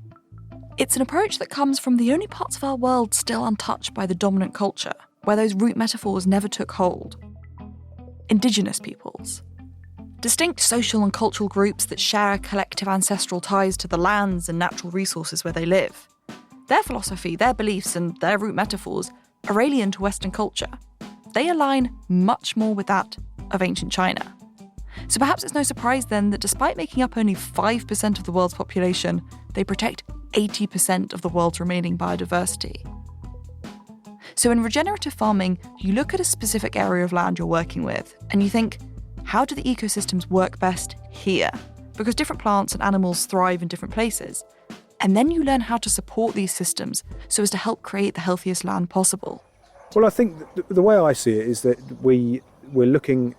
It's an approach that comes from the only parts of our world still untouched by the dominant culture, where those root metaphors never took hold. Indigenous peoples. Distinct social and cultural groups that share collective ancestral ties to the lands and natural resources where they live. Their philosophy, their beliefs, and their root metaphors are alien to Western culture. They align much more with that of ancient China. So perhaps it's no surprise then that despite making up only 5% of the world's population, they protect 80% of the world's remaining biodiversity. So in regenerative farming, you look at a specific area of land you're working with, and you think, how do the ecosystems work best here? Because different plants and animals thrive in different places. And then you learn how to support these systems so as to help create the healthiest land possible. Well, I think the way I see it is that we're looking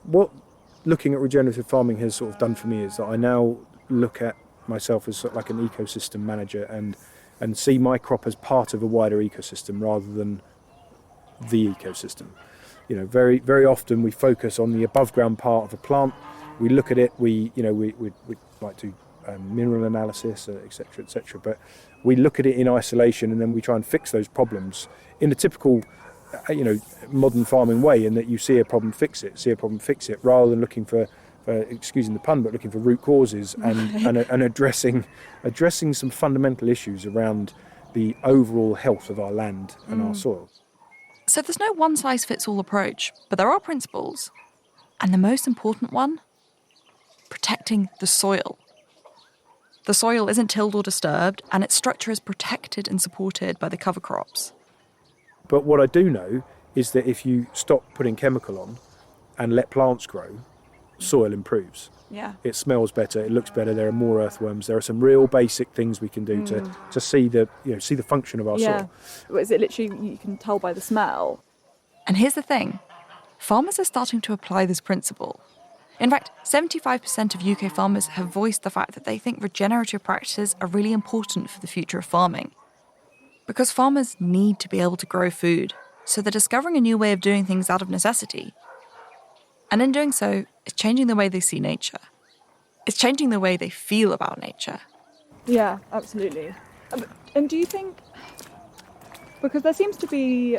at regenerative farming has sort of done for me is that I now look at myself as sort of like an ecosystem manager and see my crop as part of a wider ecosystem rather than the ecosystem. You know, very very often we focus on the above ground part of a plant. We look at it. We like to mineral analysis, etc., but we look at it in isolation and then we try and fix those problems in a typical, modern farming way. In that you see a problem, fix it, rather than looking for excusing the pun, but looking for root causes and addressing some fundamental issues around the overall health of our land and our soil. So there's no one-size-fits-all approach, but there are principles. And the most important one? Protecting the soil. The soil isn't tilled or disturbed, and its structure is protected and supported by the cover crops. But what I do know is that if you stop putting chemical on and let plants grow, soil improves. Yeah. It smells better, it looks better, there are more earthworms, there are some real basic things we can do to see the function of our soil. Is it literally, you can tell by the smell? And here's the thing, farmers are starting to apply this principle. In fact, 75% of UK farmers have voiced the fact that they think regenerative practices are really important for the future of farming. Because farmers need to be able to grow food, so they're discovering a new way of doing things out of necessity. And in doing so, it's changing the way they see nature. It's changing the way they feel about nature. Yeah, absolutely. And do you think, because there seems to be,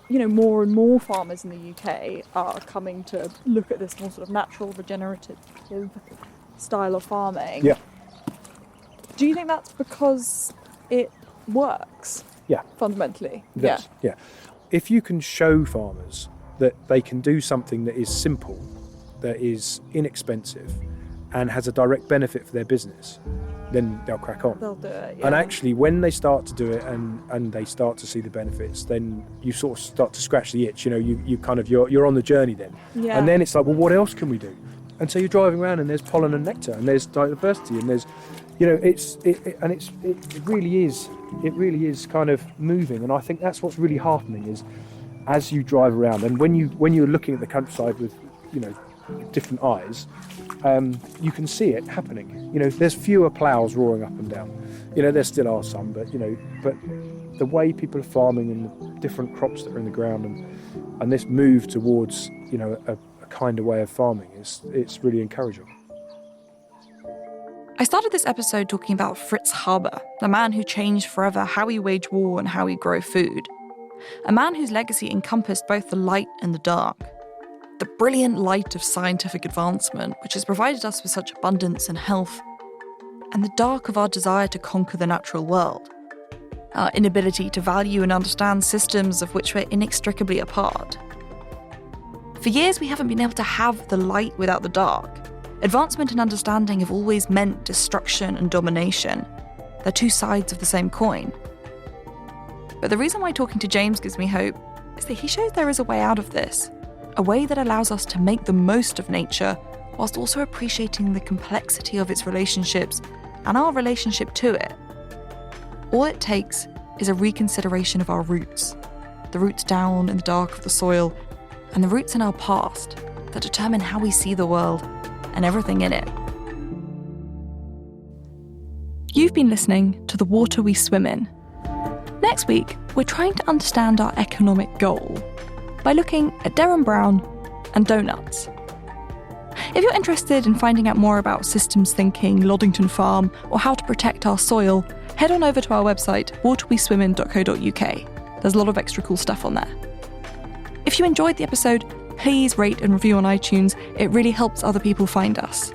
more and more farmers in the UK are coming to look at this more sort of natural, regenerative style of farming. Yeah. Do you think that's because it works? Yeah. Fundamentally? Yes. Yeah. If you can show farmers that they can do something that is simple, that is inexpensive, and has a direct benefit for their business, then they'll crack on. They'll do it, yeah. And actually, when they start to do it and they start to see the benefits, then you sort of start to scratch the itch. You're on the journey then. Yeah. And then it's like, well, what else can we do? And so you're driving around, and there's pollen and nectar, and there's diversity, and there's, it really is kind of moving. And I think that's what's really heartening is, as you drive around, and when you're looking at the countryside with, different eyes, you can see it happening. There's fewer ploughs roaring up and down. There still are some, but the way people are farming and the different crops that are in the ground, and this move towards a kind of way of farming it's really encouraging. I started this episode talking about Fritz Harber, the man who changed forever how we wage war and how we grow food. A man whose legacy encompassed both the light and the dark. The brilliant light of scientific advancement, which has provided us with such abundance and health, and the dark of our desire to conquer the natural world. Our inability to value and understand systems of which we're inextricably a part. For years, we haven't been able to have the light without the dark. Advancement and understanding have always meant destruction and domination. They're two sides of the same coin. But the reason why talking to James gives me hope is that he shows there is a way out of this. A way that allows us to make the most of nature whilst also appreciating the complexity of its relationships and our relationship to it. All it takes is a reconsideration of our roots, the roots down in the dark of the soil, and the roots in our past that determine how we see the world and everything in it. You've been listening to The Water We Swim In. Next week, we're trying to understand our economic goal by looking at Derren Brown and donuts. If you're interested in finding out more about systems thinking, Loddington Farm, or how to protect our soil, head on over to our website, waterweswimin.co.uk. There's a lot of extra cool stuff on there. If you enjoyed the episode, please rate and review on iTunes. It really helps other people find us.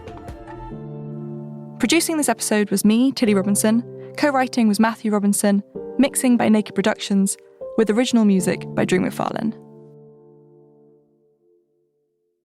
Producing this episode was me, Tilly Robinson. Co-writing was Matthew Robinson. Mixing by Naked Productions, with original music by Drew McFarlane.